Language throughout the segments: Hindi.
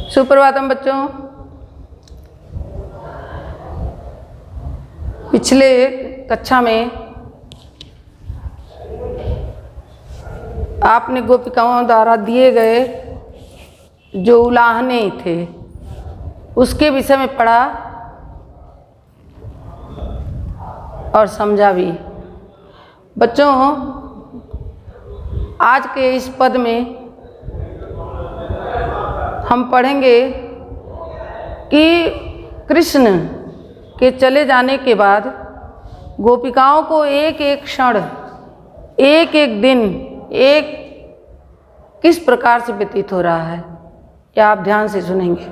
सुप्रभातम बच्चों। पिछले कक्षा में आपने गोपिकाओं द्वारा दिए गए जो उलाहने थे उसके विषय में पढ़ा और समझा भी। बच्चों, आज के इस पद में हम पढ़ेंगे कि कृष्ण के चले जाने के बाद गोपिकाओं को एक एक क्षण, एक एक दिन, एक किस प्रकार से व्यतीत हो रहा है, क्या आप ध्यान से सुनेंगे।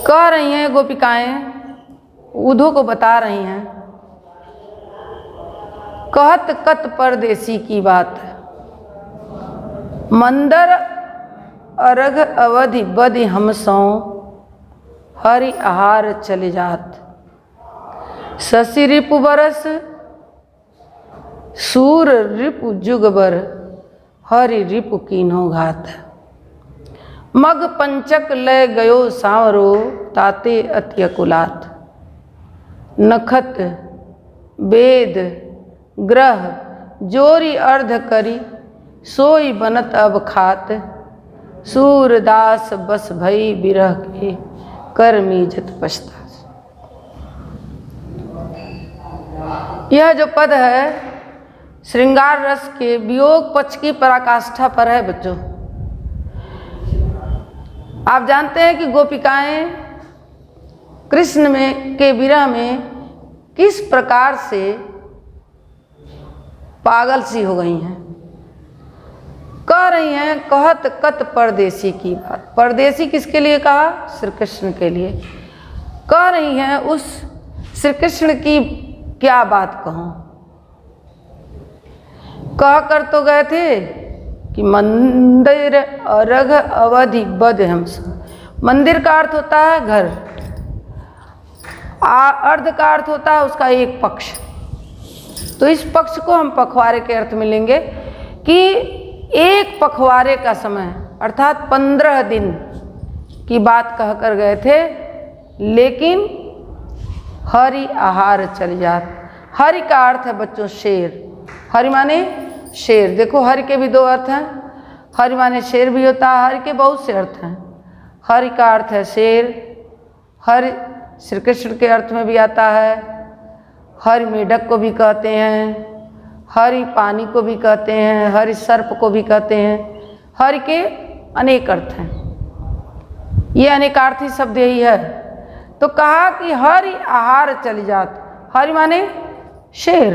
कह रही हैं गोपिकाएं, उद्धव को बता रही हैं, कहत कत परदेसी की बात, मंदर अरघ अवधि बधि हम सौ, हरि आहार चले जात, शशि रिपु बरस सूर रिपु जुगबर, हरि रिपु कीन्हो घात, मग पंचक लय गयो सांवरो, ताते अति अकुलात, नखत वेद ग्रह जोरी अर्ध करी, सोई बनत अब खात, सूरदास बस भई बिरह के, कर्मी जत पछतात। यह जो पद है श्रृंगार रस के वियोग पक्ष की पराकाष्ठा पर है। बच्चों, आप जानते हैं कि गोपिकाएं कृष्ण के विरह में किस प्रकार से पागल सी हो गई हैं। कह रही हैं कहत कत परदेसी की बात। परदेसी किसके लिए कहा? श्री कृष्ण के लिए। कह रही हैं उस श्री कृष्ण की क्या बात कहूँ। कह कर तो गए थे कि मंदिर अरघ अवधि बध हम सब। मंदिर का अर्थ होता है घर, अर्ध का अर्थ होता है उसका एक पक्ष। तो इस पक्ष को हम पखवारे के अर्थ में लेंगे कि एक पखवारे का समय अर्थात 15 दिन की बात कह कर गए थे, लेकिन हरि आहार चल जात। हरि का अर्थ है बच्चों शेर। हरि माने शेर। देखो, हरि के भी दो अर्थ हैं। हरि माने शेर भी होता है, हरि के बहुत से अर्थ हैं। हरि का अर्थ है शेर। हरि श्री कृष्ण के अर्थ में भी आता है। हरि मेढक को भी कहते हैं, हरि पानी को भी कहते हैं, हरि सर्प को भी कहते हैं। हरि के अनेक अर्थ हैं। ये अनेकार्थी शब्द यही है। तो कहा कि हरि आहार चली जात। हरि माने शेर।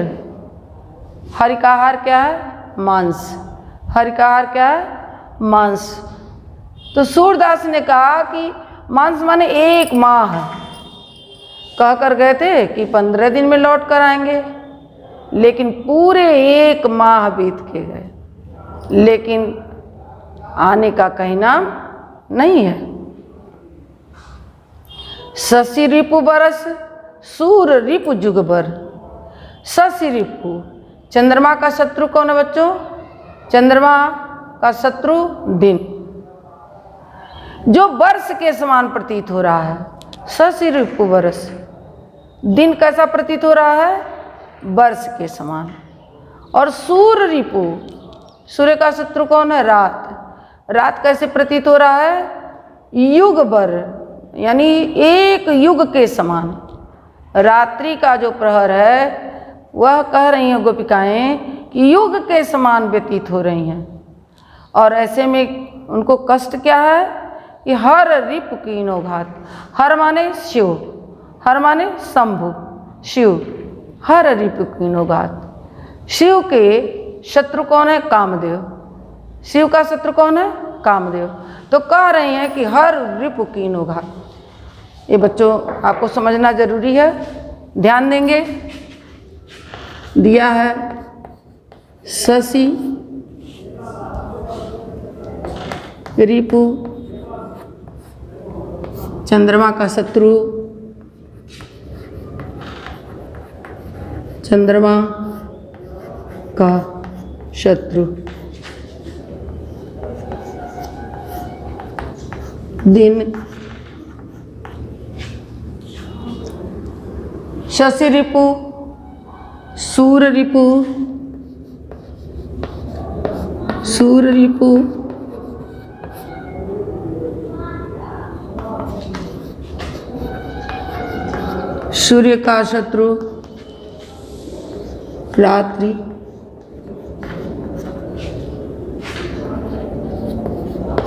हरि का आहार क्या है? मांस। हरि का आहार क्या है? मांस। तो सूरदास ने कहा कि मांस माने एक माह। कह कर गए थे कि 15 दिन में लौट कर आएंगे, लेकिन पूरे एक माह बीत के गए, लेकिन आने का कहीं नाम नहीं है। शशि रिपु बरस सूर रिपु जुगबर। शशि रिपु, चंद्रमा का शत्रु कौन है बच्चों? चंद्रमा का शत्रु दिन, जो वर्ष के समान प्रतीत हो रहा है। शशि रिपु बरस, दिन कैसा प्रतीत हो रहा है? वर्ष के समान। और सूर्य रिपु, सूर्य का शत्रु कौन है? रात। रात कैसे प्रतीत हो रहा है? युग भर, यानी एक युग के समान। रात्रि का जो प्रहर है वह कह रही हैं गोपिकाएं कि युग के समान व्यतीत हो रही हैं। और ऐसे में उनको कष्ट क्या है कि हर रिपु कीन्हो घात। हर माने शिव, हर माने शंभु शिव। हर रिपु कीन्हो घात। शिव के शत्रु कौन है? कामदेव। शिव का शत्रु कौन है? कामदेव। तो कह रहे हैं कि हर रिपु कीन्हो घात। ये बच्चों आपको समझना जरूरी है, ध्यान देंगे। दिया है शशि रिपु, चंद्रमा का शत्रु, चंद्रमा का शत्रु। दिन, शशि रिपु, सूर्य रिपु, सूर्य रिपु, सूर्य का शत्रु रात्रि,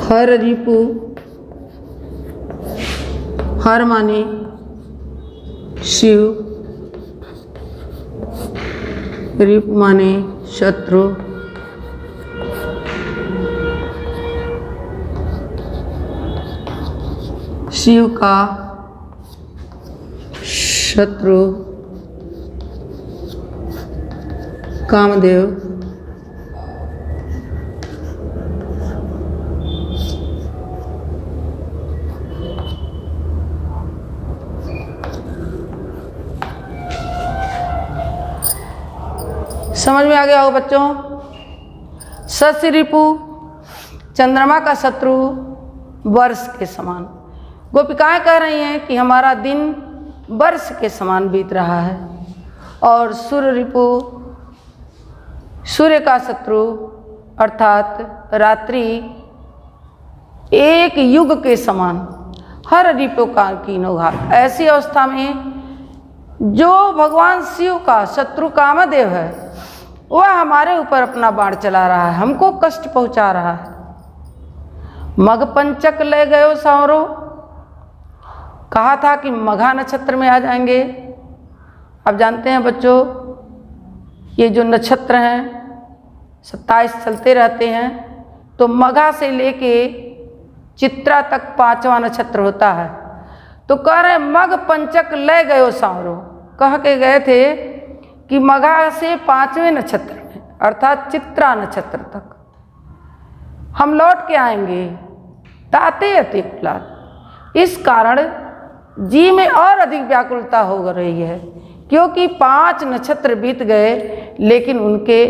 हर रिपु, हर माने शिव, रिपु माने शत्रु, शिव का शत्रु कामदेव, समझ में आ गया हो बच्चों। शशि रिपु चंद्रमा का शत्रु वर्ष के समान। गोपिकाएं कह रही हैं कि हमारा दिन वर्ष के समान बीत रहा है। और सूर्य रिपु सूर्य का शत्रु अर्थात रात्रि एक युग के समान, हर रिपु का कीनो घात। ऐसी अवस्था में जो भगवान शिव का शत्रु कामदेव है वह हमारे ऊपर अपना बाण चला रहा है, हमको कष्ट पहुंचा रहा है। मघ पंचक ले गयो सांवरो, कहा था कि मघा नक्षत्र में आ जाएंगे। अब जानते हैं बच्चों, ये जो नक्षत्र हैं 27 चलते रहते हैं, तो मघा से लेके चित्रा तक 5वां नक्षत्र होता है। तो कह रहे मघ पंचक ले गयो सांवरो, कह के गए थे कि मघा से 5वें नक्षत्र में अर्थात चित्रा नक्षत्र तक हम लौट के आएंगे ताते अति कुलात। इस कारण जी में और अधिक व्याकुलता हो रही है, क्योंकि 5 नक्षत्र बीत गए लेकिन उनके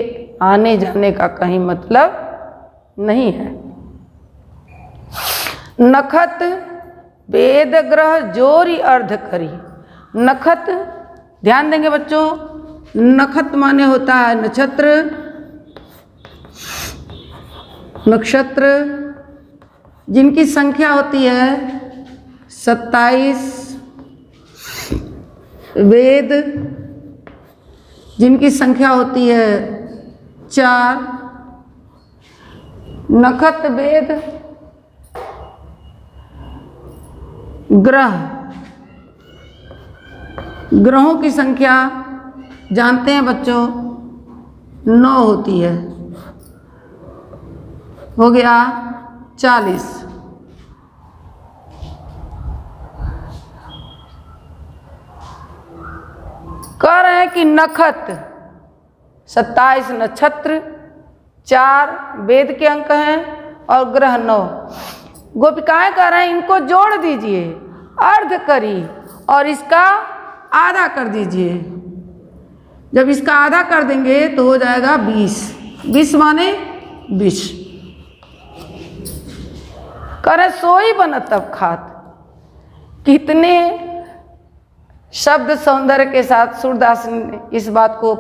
आने जाने का कहीं मतलब नहीं है। नखत वेद ग्रह जोरी अर्ध करी। नखत ध्यान देंगे बच्चों, नखत माने होता है नक्षत्र, नक्षत्र जिनकी संख्या होती है 27, वेद जिनकी संख्या होती है 4, नखत वेद ग्रह, ग्रहों की संख्या जानते हैं बच्चों 9 होती है, हो गया 40। कह रहे हैं कि नखत 27 नक्षत्र, 4 वेद के अंक हैं और ग्रह 9। गोपिकाएं कह रहे हैं इनको जोड़ दीजिए, अर्ध करी और इसका आधा कर दीजिए। जब इसका आधा कर देंगे तो हो जाएगा 20। 20 माने 20। करे सोई बनत तब खात। कितने शब्द सौंदर्य के साथ सूरदास ने इस बात को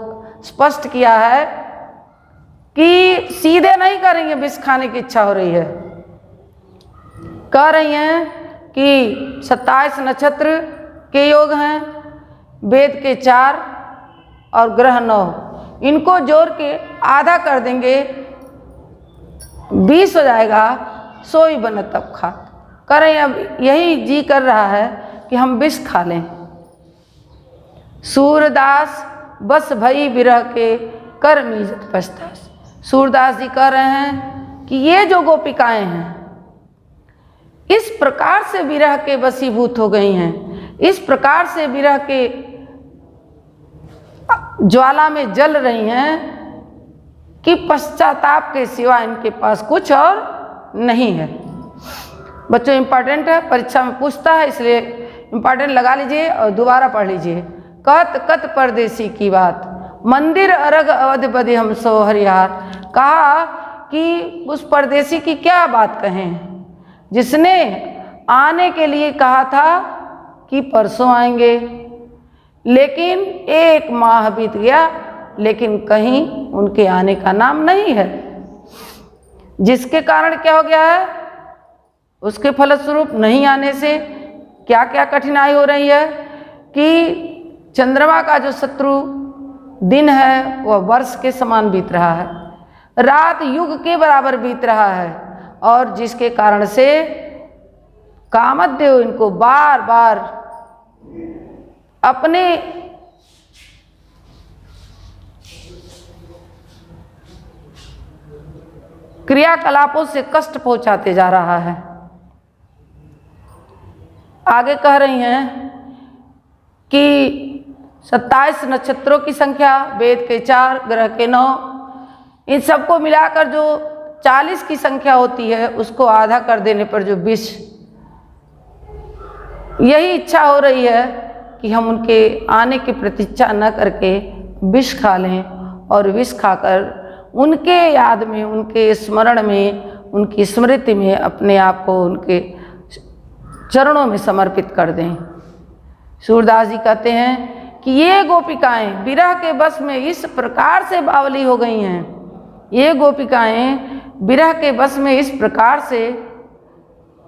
स्पष्ट किया है कि सीधे नहीं करेंगे विष खाने की इच्छा हो रही है। कह रही हैं कि 27 नक्षत्र के योग हैं, वेद के 4 और ग्रह 9, इनको जोड़ के आधा कर देंगे 20 हो जाएगा। सोई बन तब खा। कह रहे हैं अब यही जी कर रहा है कि हम विष खा लें। सूरदास बस भई विरह के कर मीजत पछतास। सूरदास जी कह रहे हैं कि ये जो गोपिकाएं हैं इस प्रकार से विरह के वशीभूत हो गई हैं, इस प्रकार से विरह के ज्वाला में जल रही हैं कि पश्चाताप के सिवा इनके पास कुछ और नहीं है। बच्चों इम्पॉर्टेंट है, परीक्षा में पूछता है, इसलिए इम्पॉर्टेंट लगा लीजिए और दोबारा पढ़ लीजिए। कत कत परदेसी की बात, मंदिर अरग अवध बदे हम सो हरिहार। कहा कि उस परदेसी की क्या बात कहें जिसने आने के लिए कहा था कि परसों आएंगे, लेकिन 1 माह बीत गया, लेकिन कहीं उनके आने का नाम नहीं है। जिसके कारण क्या हो गया है, उसके फलस्वरूप नहीं आने से क्या क्या कठिनाई हो रही है कि चंद्रमा का जो शत्रु दिन है वह वर्ष के समान बीत रहा है, रात युग के बराबर बीत रहा है, और जिसके कारण से कामदेव इनको बार बार अपने क्रियाकलापों से कष्ट पहुंचाते जा रहा है। आगे कह रही हैं कि 27 नक्षत्रों की संख्या, वेद के 4, ग्रह के 9, इन सबको मिलाकर जो 40 की संख्या होती है उसको आधा कर देने पर जो 20, यही इच्छा हो रही है कि हम उनके आने की प्रतीक्षा न करके विष खा लें, और विष खाकर उनके याद में, उनके स्मरण में, उनकी स्मृति में अपने आप को उनके चरणों में समर्पित कर दें। सूरदास जी कहते हैं कि ये गोपिकाएं विरह के बस में इस प्रकार से बावली हो गई हैं, ये गोपिकाएं विरह के बस में इस प्रकार से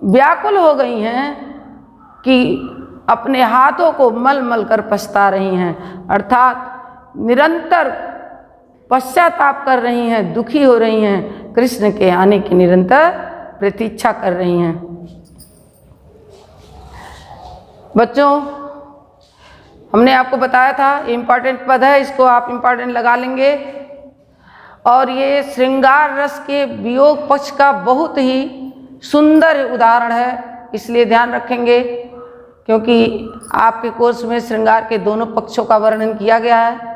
व्याकुल हो गई हैं कि अपने हाथों को मल मल कर पछता रही हैं, अर्थात निरंतर पश्चाताप कर रही हैं, दुखी हो रही हैं, कृष्ण के आने की निरंतर प्रतीक्षा कर रही हैं। बच्चों, हमने आपको बताया था इम्पॉर्टेंट पद है, इसको आप इम्पॉर्टेंट लगा लेंगे, और ये श्रृंगार रस के वियोग पक्ष का बहुत ही सुंदर उदाहरण है, इसलिए ध्यान रखेंगे, क्योंकि आपके कोर्स में श्रृंगार के दोनों पक्षों का वर्णन किया गया है।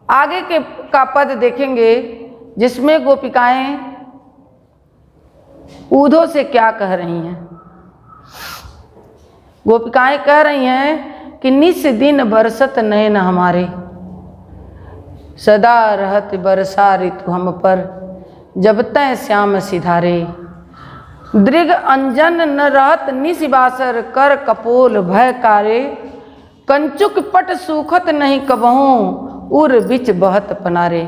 आगे के का पद देखेंगे जिसमें गोपिकाएं ऊधों से क्या कह रही हैं। गोपिकाएं कह रही हैं कि निस दिन बरसत नयन हमारे, सदा रहत बरसा ऋतु हम पर, जब तय श्याम सिधारे। दृग अंजन न रहत निशिबासर, कर कपोल भय कारे, कंचुक पट सूखत नहीं कबहूँ, उर बिच बहत पनारे।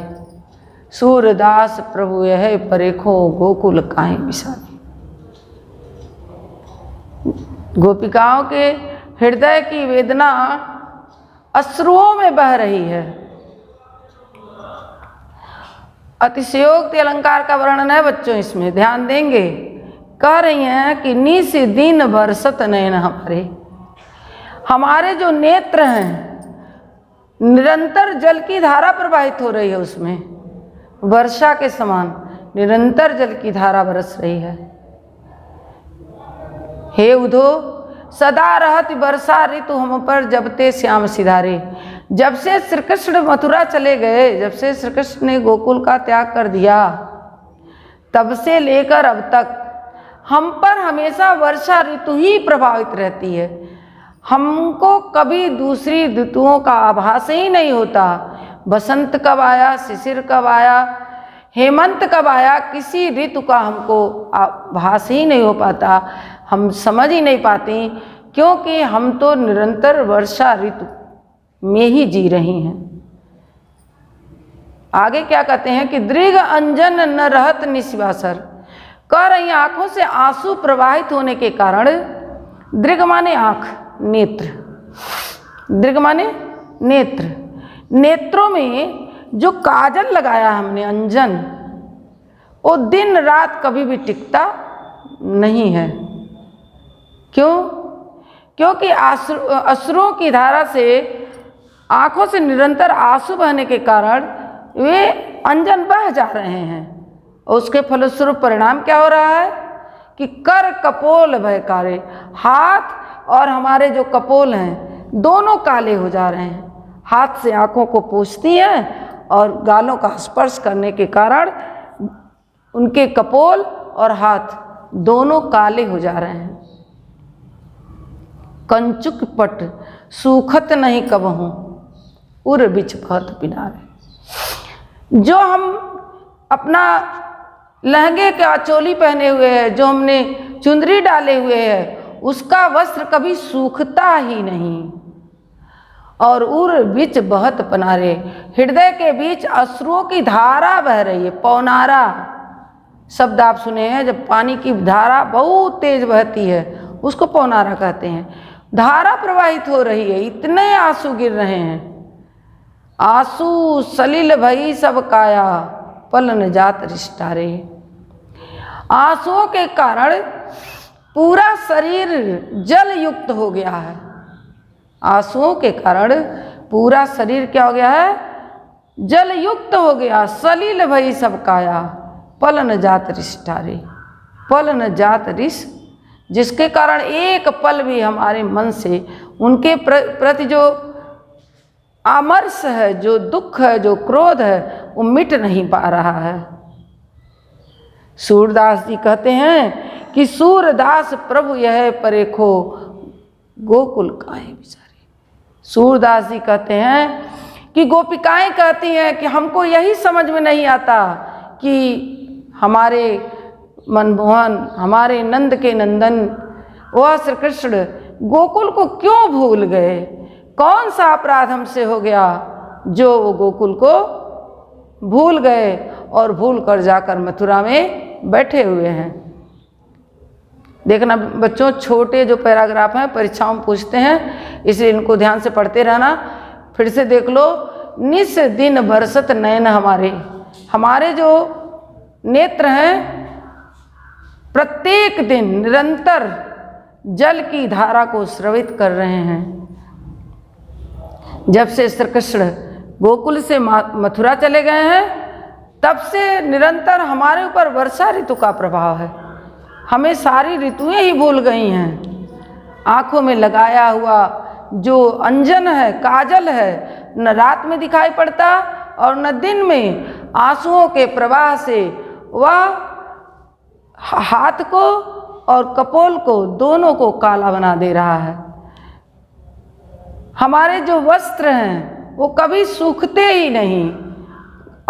सूरदास प्रभु यह परेखो, गोकुल काहे बिसारे। गोपिकाओं के हृदय की वेदना अश्रुओं में बह रही है। अतिशयोक्ति अलंकार का वर्णन है बच्चों, इसमें ध्यान देंगे। कह रही हैं कि निस दिन बरसत नयन हमारे, हमारे जो नेत्र हैं निरंतर जल की धारा प्रवाहित हो रही है, उसमें वर्षा के समान निरंतर जल की धारा बरस रही है। हे उधो सदा रहत वर्षा ऋतु हम पर, जब ते श्याम सिधारे। जब से श्री कृष्ण मथुरा चले गए, जब से श्री कृष्ण ने गोकुल का त्याग कर दिया, तब से लेकर अब तक हम पर हमेशा वर्षा ऋतु ही प्रभावित रहती है। हमको कभी दूसरी ऋतुओं का आभास ही नहीं होता। बसंत कब आया, शिशिर कब आया, हेमंत कब आया, किसी ऋतु का हमको आभास ही नहीं हो पाता, हम समझ ही नहीं पाती, क्योंकि हम तो निरंतर वर्षा ऋतु में ही जी रही हैं। आगे क्या कहते हैं कि दृग अंजन न रहत निशिबासर, कह रही आंखों से आंसू प्रवाहित होने के कारण, दृग माने आंख, नेत्र, दृग माने नेत्र, नेत्रों में जो काजल लगाया हमने अंजन, वो दिन रात कभी भी टिकता नहीं है। क्यों? क्योंकि अश्रुओं की धारा से, आंखों से निरंतर आंसू बहने के कारण वे अंजन बह जा रहे हैं, और उसके फलस्वरूप परिणाम क्या हो रहा है कि कर कपोल भयकारे, हाथ और हमारे जो कपोल हैं दोनों काले हो जा रहे हैं। हाथ से आंखों को पोंछती हैं और गालों का स्पर्श करने के कारण उनके कपोल और हाथ दोनों काले हो जा रहे हैं। कंचुक पट सूखत नहीं कबहूँ, उर बिच बहत पिनारे। जो हम अपना लहंगे का चोली पहने हुए हैं, जो हमने चुंदरी डाले हुए हैं, उसका वस्त्र कभी सूखता ही नहीं। और उर बीच बहत पनारे, हृदय के बीच अश्रुओं की धारा बह रही है। पौनारा शब्द आप सुने हैं, जब पानी की धारा बहुत तेज बहती है उसको पौनारा कहते हैं। धारा प्रवाहित हो रही है, इतने आंसू गिर रहे हैं। आंसू सलिल भई सब काया, पल न जात रिश्तारे। आंसुओं के कारण पूरा शरीर जल युक्त हो गया है। आंसुओं के कारण पूरा शरीर क्या हो गया है? जल युक्त हो गया। सलिल भई सब काया, पल न जात रिश्तारे। पल न जात रिश, जिसके कारण एक पल भी हमारे मन से उनके प्रति जो आमर्ष है, जो दुख है, जो क्रोध है, वो मिट नहीं पा रहा है। सूरदास जी कहते हैं कि सूरदास प्रभु यह परेखो, गोकुल काहे बिचारे। सूरदास जी कहते हैं कि गोपिकाएं कहती हैं कि हमको यही समझ में नहीं आता कि हमारे मनमोहन, हमारे नंद के नंदन वह श्री कृष्ण गोकुल को क्यों भूल गए। कौन सा अपराध हमसे हो गया जो वो गोकुल को भूल गए और भूल कर जाकर मथुरा में बैठे हुए हैं। देखना बच्चों, छोटे जो पैराग्राफ हैं परीक्षाओं में पूछते हैं, इसलिए इनको ध्यान से पढ़ते रहना। फिर से देख लो। निस दिन बरसत नयन हमारे, हमारे जो नेत्र हैं प्रत्येक दिन निरंतर जल की धारा को स्रवित कर रहे हैं। जब से श्री कृष्ण गोकुल से मथुरा चले गए हैं तब से निरंतर हमारे ऊपर वर्षा ऋतु का प्रभाव है। हमें सारी ऋतुएं ही भूल गई हैं। आँखों में लगाया हुआ जो अंजन है, काजल है, न रात में दिखाई पड़ता और न दिन में। आंसुओं के प्रवाह से वह हाथ को और कपोल को, दोनों को काला बना दे रहा है। हमारे जो वस्त्र हैं वो कभी सूखते ही नहीं,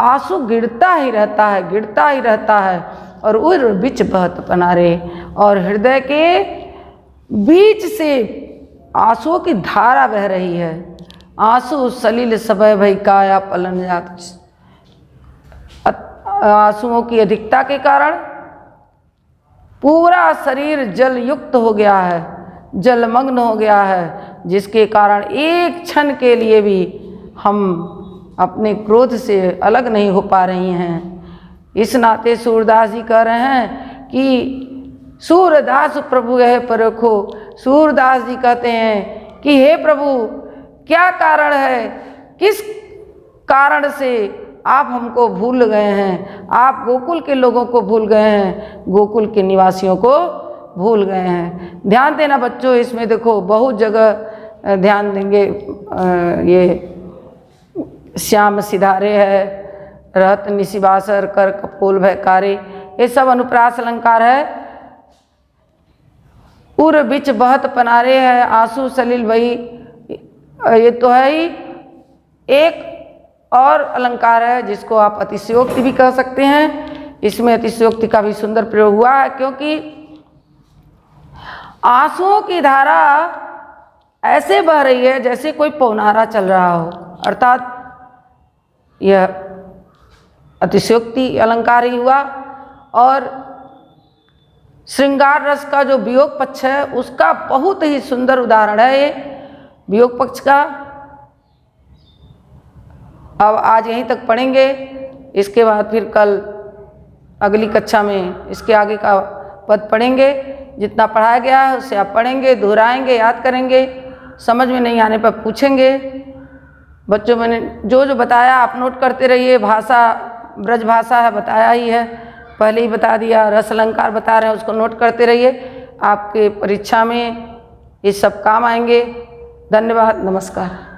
आंसू गिरता ही रहता है, गिरता ही रहता है। और उर बीच बहत पनारे, और हृदय के बीच से आंसुओं की धारा बह रही है। आंसू सलिल समय भई काया, पलन जात। आंसुओं की अधिकता के कारण पूरा शरीर जल युक्त हो गया है, जलमग्न हो गया है, जिसके कारण एक क्षण के लिए भी हम अपने क्रोध से अलग नहीं हो पा रही हैं। इस नाते सूरदास जी कह रहे हैं कि सूरदास प्रभु यह परखो। सूरदास जी कहते हैं कि हे प्रभु, क्या कारण है, किस कारण से आप हमको भूल गए हैं। आप गोकुल के लोगों को भूल गए हैं, गोकुल के निवासियों को भूल गए हैं। ध्यान देना बच्चों, इसमें देखो बहुत जगह ध्यान देंगे। ये श्याम सिधारे है, रहत निशिबासर, कर कपोल भयकारे, ये सब अनुप्रास अलंकार है। उर बिच बहत पनारे है, आंसू सलिल वही, ये तो है ही। एक और अलंकार है जिसको आप अतिशयोक्ति भी कह सकते हैं। इसमें अतिशयोक्ति का भी सुंदर प्रयोग हुआ है, क्योंकि आंसुओं की धारा ऐसे बह रही है जैसे कोई पौनारा चल रहा हो, अर्थात यह अतिशयोक्ति अलंकार ही हुआ। और श्रृंगार रस का जो वियोग पक्ष है उसका बहुत ही सुंदर उदाहरण है ये वियोग पक्ष का। अब आज यहीं तक पढ़ेंगे, इसके बाद फिर कल अगली कक्षा में इसके आगे का पद पढ़ेंगे। जितना पढ़ाया गया है उससे आप पढ़ेंगे, दोहराएंगे, याद करेंगे, समझ में नहीं आने पर पूछेंगे। बच्चों मैंने जो जो बताया आप नोट करते रहिए। भाषा ब्रज भाषा है, बताया ही है, पहले ही बता दिया। रस अलंकार बता रहे हैं, उसको नोट करते रहिए, आपके परीक्षा में ये सब काम आएंगे। धन्यवाद, नमस्कार।